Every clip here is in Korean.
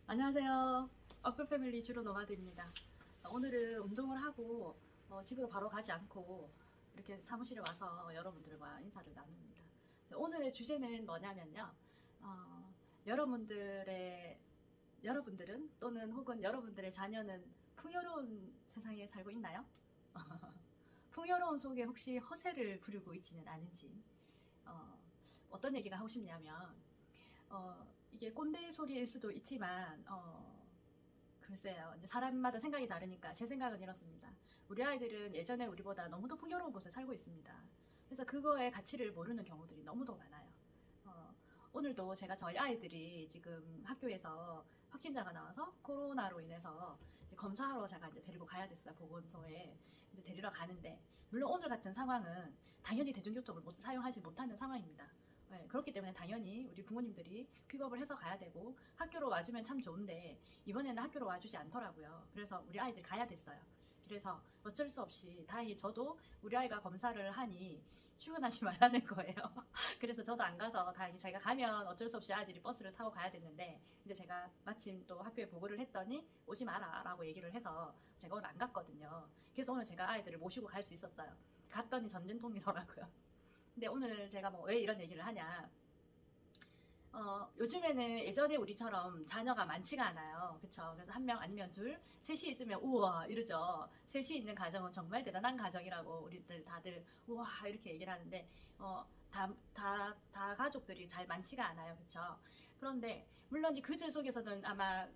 안녕하세요. 어플패밀리 주로 노마드입니다. 오늘은 운동을 하고 집으로 바로 가지 않고 이렇게 사무실에 와서 여러분들과 인사를 나눕니다. 오늘의 주제는 뭐냐면요. 어, 여러분들은 또는 혹은 여러분들의 자녀는 풍요로운 세상에 살고 있나요? 풍요로운 속에 혹시 허세를 부리고 있지는 않은지 어, 어떤 얘기가 하고 싶냐면 이게 꼰대 소리일 수도 있지만 글쎄요. 이제 사람마다 생각이 다르니까 제 생각은 이렇습니다. 우리 아이들은 예전에 우리보다 너무도 풍요로운 곳에 살고 있습니다. 그래서 그거의 가치를 모르는 경우들이 너무도 많아요. 어, 오늘도 제가 저희 아이들이 지금 학교에서 확진자가 나와서 코로나로 인해서 이제 검사하러 제가 이제 데리고 가야 됐어요. 보건소에 이제 데리러 가는데, 물론 오늘 같은 상황은 당연히 대중교통을 사용하지 못하는 상황입니다. 네, 그렇기 때문에 당연히 우리 부모님들이 픽업을 해서 가야 되고 학교로 와주면 참 좋은데 이번에는 학교로 와주지 않더라고요. 그래서 우리 아이들 가야 됐어요. 그래서 어쩔 수 없이 다행히 저도 우리 아이가 검사를 하니 출근하지 말라는 거예요. 그래서 저도 안 가서 다행히 자기가 가면 어쩔 수 없이 아이들이 버스를 타고 가야 됐는데, 이제 제가 마침 또 학교에 보고를 했더니 오지 마라 라고 얘기를 해서 제가 오늘 안 갔거든요. 그래서 오늘 제가 아이들을 모시고 갈 수 있었어요. 갔더니 전쟁통이더라고요. 근데 오늘 제가 뭐 왜 이런 얘기를 하냐. 요즘에는 예전에 우리처럼 자녀가 많지가 않아요. 그쵸? 그래서 한 명 아니면 둘, 셋이 있으면 우와 이러죠. 셋이 있는 가정은 정말 대단한 가정이라고 우리들 다들 우와 이렇게 얘기를 하는데, 다 가족들이 잘 많지가 않아요. 그쵸? 그런데 물론 이 그들 속에서는 아마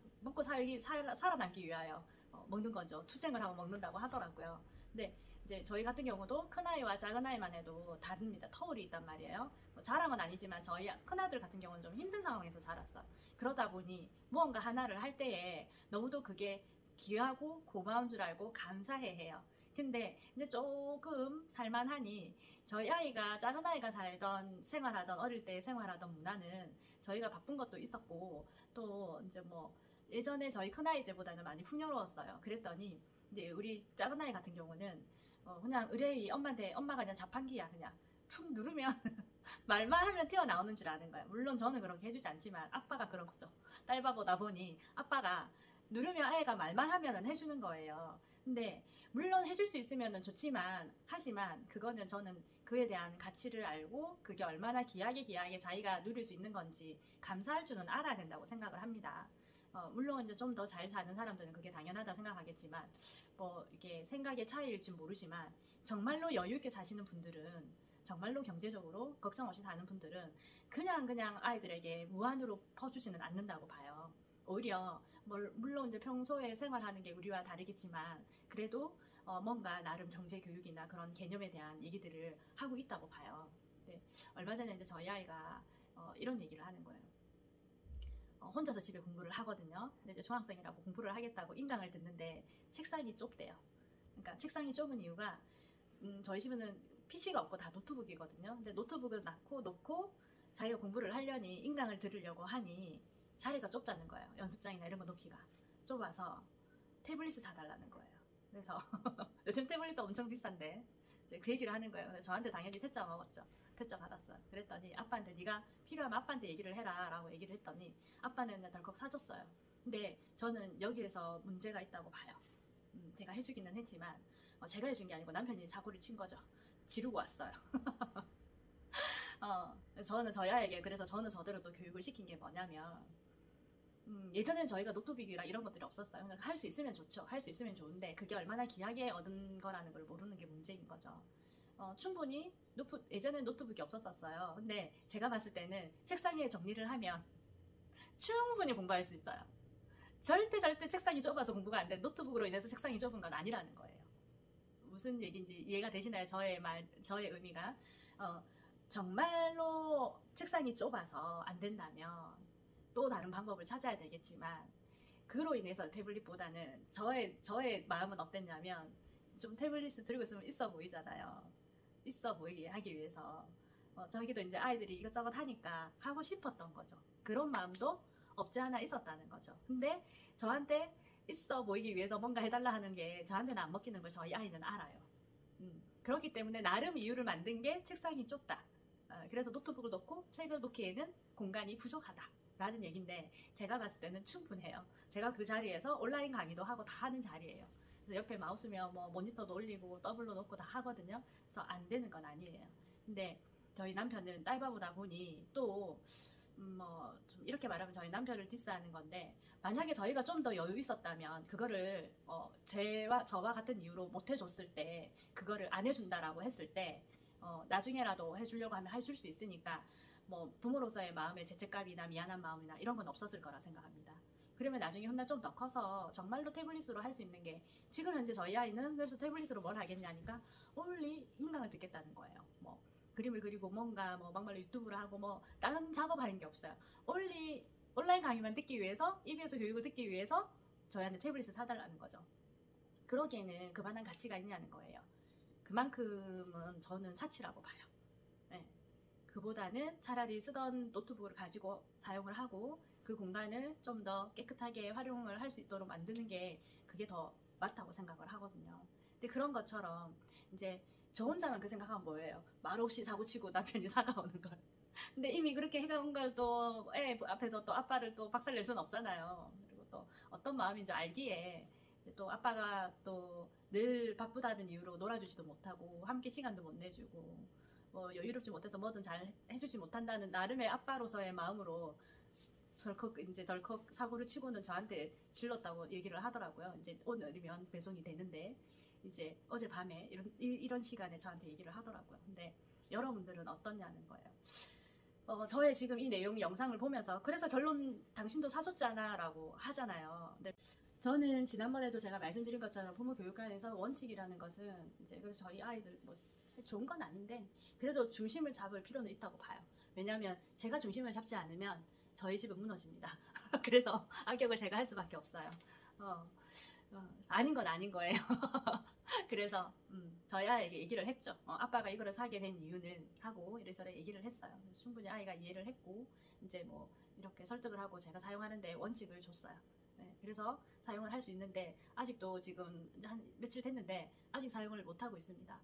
살아남기 위하여 먹는 거죠. 투쟁을 하고 먹는다고 하더라고요. 근데 이제 저희 같은 경우도 큰아이와 작은아이만 해도 다릅니다. 터울이 있단 말이에요. 뭐 자랑은 아니지만 저희 큰아들 같은 경우는 좀 힘든 상황에서 자랐어요. 그러다 보니 무언가 하나를 할 때에 너무도 그게 귀하고 고마운 줄 알고 감사해 해요. 근데 이제 조금 살만하니 저희 아이가 작은 아이가 살던 생활하던 어릴 때 생활하던 문화는 저희가 바쁜 것도 있었고 또 이제 뭐 예전에 저희 큰아이 때보다는 많이 풍요로웠어요. 그랬더니 이제 우리 작은 아이 같은 경우는 그냥 의뢰이 엄마가 그냥 자판기야. 그냥 툭 누르면 말만 하면 튀어나오는 줄 아는 거야. 물론 저는 그렇게 해주지 않지만 아빠가 그런 거죠. 딸바보다 보니 아빠가 누르면 아이가 말만 하면은 해주는 거예요. 근데 물론 해줄 수 있으면 좋지만 하지만 그거는 저는 그에 대한 가치를 알고 그게 얼마나 귀하게 자기가 누릴 수 있는 건지 감사할 줄은 알아야 된다고 생각을 합니다. 물론 이제 좀 더 잘 사는 사람들은 그게 당연하다 생각하겠지만 뭐 이게 생각의 차이일 줄 모르지만 정말로 여유 있게 사시는 분들은, 정말로 경제적으로 걱정 없이 사는 분들은 그냥 아이들에게 무한으로 퍼주지는 않는다고 봐요. 오히려 물론 이제 평소에 생활하는 게 우리와 다르겠지만 그래도 뭔가 나름 경제 교육이나 그런 개념에 대한 얘기들을 하고 있다고 봐요. 네, 얼마 전에 이제 저희 아이가 이런 얘기를 하는 거예요. 혼자서 집에 공부를 하거든요. 근데 이제 중학생이라고 공부를 하겠다고 인강을 듣는데 책상이 좁대요. 그러니까 책상이 좁은 이유가 저희 집에는 PC가 없고 다 노트북이거든요. 근데 노트북을 놓고 자기가 공부를 하려니 인강을 들으려고 하니 자리가 좁다는 거예요. 연습장이나 이런 거 놓기가 좁아서 태블릿을 사달라는 거예요. 그래서 요즘 태블릿도 엄청 비싼데 이제 그 얘기를 하는 거예요. 근데 저한테 당연히 퇴짜 먹었죠. 퇴짜 받았어요. 그랬더니 아빠한테 네가 필요하면 아빠한테 얘기를 해라 라고 얘기를 했더니 아빠는 덜컥 사줬어요. 근데 저는 여기에서 문제가 있다고 봐요. 제가 해주기는 했지만 제가 해준 게 아니고 남편이 사고를 친 거죠. 지르고 왔어요. 저는 저희 아이에게 그래서 저는 저대로 또 교육을 시킨 게 뭐냐면, 예전엔 저희가 노트북이랑 이런 것들이 없었어요. 할 수 있으면 좋죠. 할 수 있으면 좋은데 그게 얼마나 귀하게 얻은 거라는 걸 모르는 게 문제인 거죠. 충분히 예전엔 노트북이 없었었어요. 근데 제가 봤을 때는 책상 위에 정리를 하면 충분히 공부할 수 있어요. 절대 책상이 좁아서 공부가 안 돼. 노트북으로 인해서 책상이 좁은 건 아니라는 거예요. 무슨 얘기인지 이해가 되시나요? 저의 의미가. 어, 정말로 책상이 좁아서 안 된다면 또 다른 방법을 찾아야 되겠지만, 그로 인해서 태블릿보다는 저의 마음은 어땠냐면, 좀 태블릿을 들고 있으면 있어 보이잖아요. 있어 보이게 하기 위해서. 저기도 이제 아이들이 이것저것 하니까 하고 싶었던 거죠. 그런 마음도 없지 않아 있었다는 거죠. 근데 저한테 있어 보이기 위해서 뭔가 해달라 하는 게 저한테는 안 먹히는 걸 저희 아이는 알아요. 그렇기 때문에 나름 이유를 만든 게 책상이 좁다. 그래서 노트북을 놓고 책을 놓기에는 공간이 부족하다. 라는 얘기인데 제가 봤을 때는 충분해요. 제가 그 자리에서 온라인 강의도 하고 다 하는 자리예요. 그래서 옆에 마우스면 뭐 모니터도 올리고 더블로 놓고 다 하거든요. 그래서 안 되는 건 아니에요. 근데 저희 남편은 딸바보다 보니 또 뭐 좀 이렇게 말하면 저희 남편을 디스하는 건데, 만약에 저희가 좀 더 여유 있었다면 그거를 저와 같은 이유로 못 해줬을 때, 그거를 안 해준다라고 했을 때 나중에라도 해주려고 하면 해줄 수 있으니까 뭐 부모로서의 마음의 죄책감이나 미안한 마음이나 이런 건 없었을 거라 생각합니다. 그러면 나중에 훗날 좀 더 커서 정말로 태블릿으로 할 수 있는 게, 지금 현재 저희 아이는 그래서 태블릿으로 뭘 하겠냐니까 온리 인강을 듣겠다는 거예요. 뭐 그림을 그리고 뭔가 뭐 막말로 유튜브를 하고 뭐 다른 작업하는 게 없어요. 온리 온라인 강의만 듣기 위해서, EBS 교육을 듣기 위해서 저희한테 태블릿을 사달라는 거죠. 그러기에는 그만한 가치가 있냐는 거예요. 그만큼은 저는 사치라고 봐요. 네. 그보다는 차라리 쓰던 노트북을 가지고 사용을 하고 그 공간을 좀 더 깨끗하게 활용을 할 수 있도록 만드는 게 그게 더 맞다고 생각을 하거든요. 근데 그런 것처럼 이제 저 혼자만 그 생각하면 뭐예요? 말없이 사고치고 남편이 사가오는 걸. 근데 이미 그렇게 해가온 걸 또 애 앞에서 또 아빠를 또 박살낼 수는 없잖아요. 그리고 또 어떤 마음인 줄 알기에 또 아빠가 또 늘 바쁘다는 이유로 놀아주지도 못하고 함께 시간도 못 내주고 뭐 여유롭지 못해서 뭐든 잘 해주지 못한다는 나름의 아빠로서의 마음으로 덜컥 사고를 치고는 저한테 질렀다고 얘기를 하더라고요. 이제 오늘이면 배송이 되는데 이제 어젯밤에 이런 시간에 저한테 얘기를 하더라고요. 근데 여러분들은 어떠냐는 거예요. 저의 지금 이 내용 영상을 보면서 그래서 결론 당신도 사줬잖아 라고 하잖아요. 근데 저는 지난번에도 제가 말씀드린 것처럼 부모 교육관에서 원칙이라는 것은 이제 그래서 저희 아이들 뭐 좋은 건 아닌데 그래도 중심을 잡을 필요는 있다고 봐요. 왜냐하면 제가 중심을 잡지 않으면 저희 집은 무너집니다. 그래서 악역을 제가 할 수밖에 없어요. 아닌 건 아닌 거예요. 그래서 저희 아이에게 얘기를 했죠. 아빠가 이거를 사게 된 이유는 하고 이래저래 얘기를 했어요. 그래서 충분히 아이가 이해를 했고 이제 뭐 이렇게 설득을 하고 제가 사용하는데 원칙을 줬어요. 네, 그래서 사용을 할 수 있는데 아직도 지금 한 며칠 됐는데 아직 사용을 못 하고 있습니다.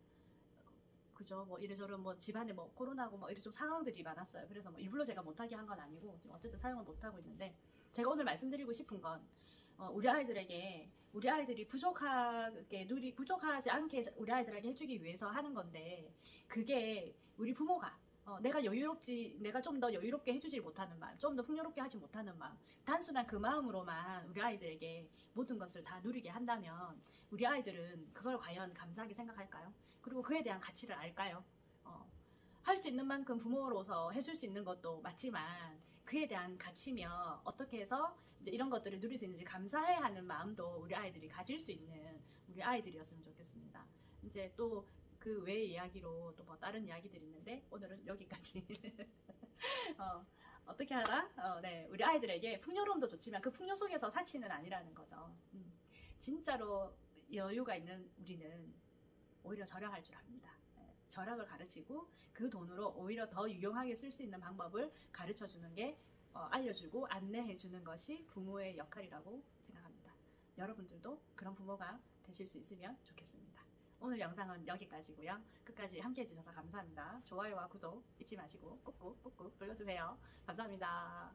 그죠? 뭐 이래저래 뭐 집안에 뭐 코로나고 뭐 이런 좀 상황들이 많았어요. 그래서 뭐 일부러 제가 못하게 한 건 아니고 어쨌든 사용을 못 하고 있는데, 제가 오늘 말씀드리고 싶은 건 우리 아이들에게 우리 아이들이 부족하지 않게 우리 아이들에게 해주기 위해서 하는 건데, 그게 우리 부모가 내가 좀 더 여유롭게 해주지 못하는 마음, 좀 더 풍요롭게 하지 못하는 마음, 단순한 그 마음으로만 우리 아이들에게 모든 것을 다 누리게 한다면 우리 아이들은 그걸 과연 감사하게 생각할까요? 그리고 그에 대한 가치를 알까요? 할 수 있는 만큼 부모로서 해줄 수 있는 것도 맞지만 그에 대한 가치며 어떻게 해서 이제 이런 것들을 누릴 수 있는지 감사해야 하는 마음도 우리 아이들이 가질 수 있는 우리 아이들이었으면 좋겠습니다. 이제 또 그 외의 이야기로 또 뭐 다른 이야기들이 있는데 오늘은 여기까지. 어떻게 하라? 네, 우리 아이들에게 풍요로움도 좋지만 그 풍요 속에서 사치는 아니라는 거죠. 진짜로 여유가 있는 우리는 오히려 절약할 줄 압니다. 절약을 가르치고 그 돈으로 오히려 더 유용하게 쓸 수 있는 방법을 가르쳐 주는 게 알려주고 안내해 주는 것이 부모의 역할이라고 생각합니다. 여러분들도 그런 부모가 되실 수 있으면 좋겠습니다. 오늘 영상은 여기까지고요. 끝까지 함께 해주셔서 감사합니다. 좋아요와 구독 잊지 마시고 꾹꾹 눌러주세요. 감사합니다.